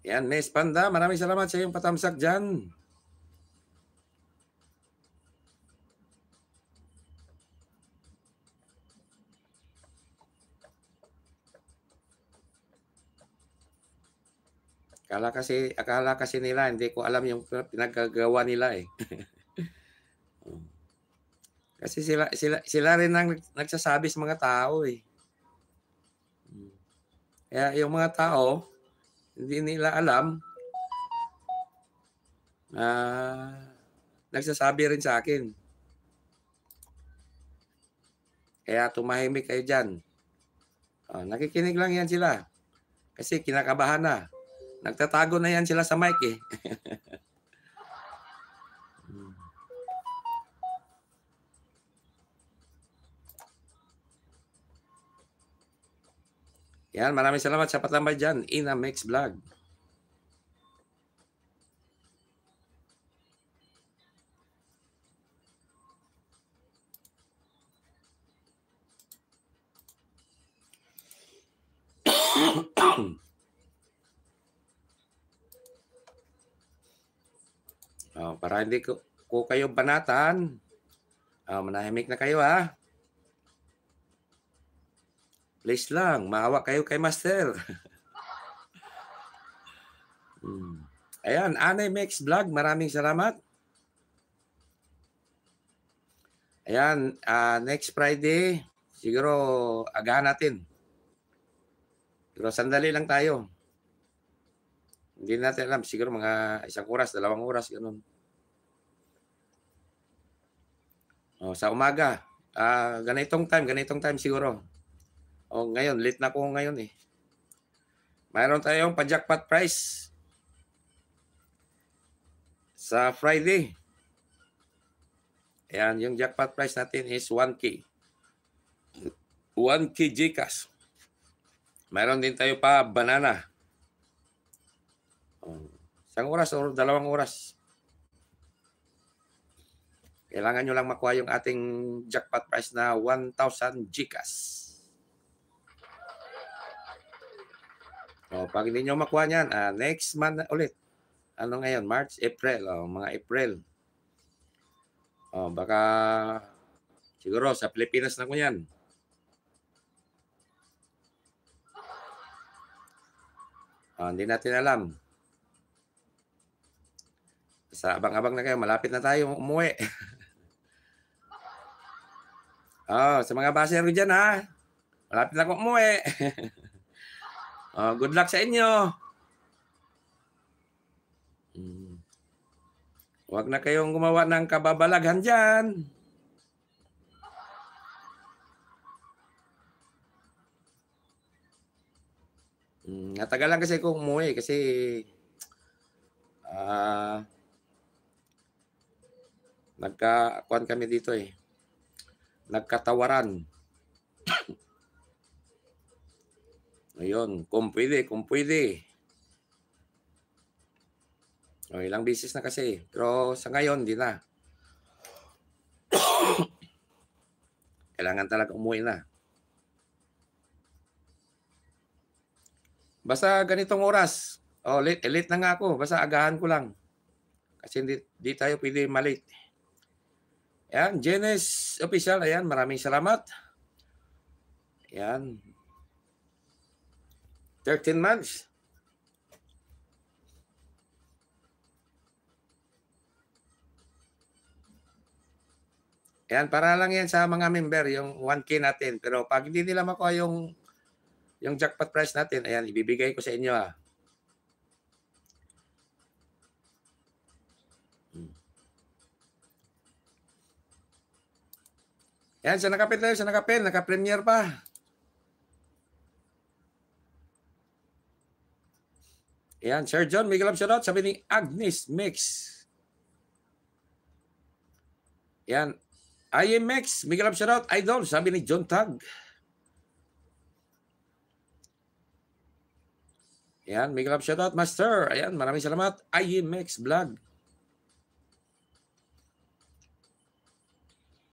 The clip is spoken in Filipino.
Yan, Miss Panda, maraming salamat sa iyong patamsak dyan. Akala kasi nila hindi ko alam yung pinagagawa nila eh. Kasi sila rin ang nagsasabi sa mga tao eh. Kaya yung mga tao, hindi nila alam, nagsasabi rin sa akin. Kaya tumahimik kayo dyan. Nakikinig lang yan sila. Kasi kinakabahan na. Nagtatago na yan sila sa mic eh. Yan, maraming salamat sa patambay dyan. Inamex Vlog. Para hindi ko kayo banatan. Manahimik na kayo ha. Please lang, maawa kayo kay Master. Ayan, Animex Vlog, maraming salamat. Ayan, next Friday, siguro agahan natin. Pero sandali lang tayo. Hindi natin alam, siguro mga 1 oras, 2 oras, ganun. Sa umaga, ganitong time siguro. Ngayon, late na ko ngayon eh. Mayroon tayong pa-jackpot prize sa Friday. Ayan, yung jackpot prize natin is 1K. 1K Gcash. Mayroon din tayo pa banana. 1 oras o 2 oras. Kailangan nyo lang makuha yung ating jackpot prize na 1,000 Gcash. Pag hindi nyo makuha yan, next month ulit. Ano ngayon? March, April. Mga April. Baka siguro sa Pilipinas na ko yan. Hindi natin alam. Sa abang-abang na kayo, malapit na tayo umuwi. Sa mga baser ko dyan ha. Malapit na ako umuwi. Good luck sa inyo. Huwag na kayong gumawa ng kababalaghan dyan. Natagal lang kasi kung umuwi kasi nagkakuan kami dito eh. Nagkatawaran. Ayun, kung pwede. Ilang beses na kasi. Pero sa ngayon, hindi na. Kailangan talaga umuwi na. Basta ganitong oras. Late na nga ako. Basta agahan ko lang. Kasi hindi tayo pwede malate. Ayan, Genes Official. Ayan, maraming salamat. Ayan. 13 months. Ayan, para lang yan sa mga member, yung 1K natin. Pero pag hindi nila makuha yung jackpot prize natin, ayan, ibibigay ko sa inyo ha. Ayan, sa nakapit tayo, naka-premier pa. Ayan, Sir John, may galap shoutout, sabi ni Agnes Mix. Ayan, IMX, may galap shoutout, Idol, sabi ni John Tag. Ayan, may galap shoutout, Master. Ayan, maraming salamat, IMX Vlog.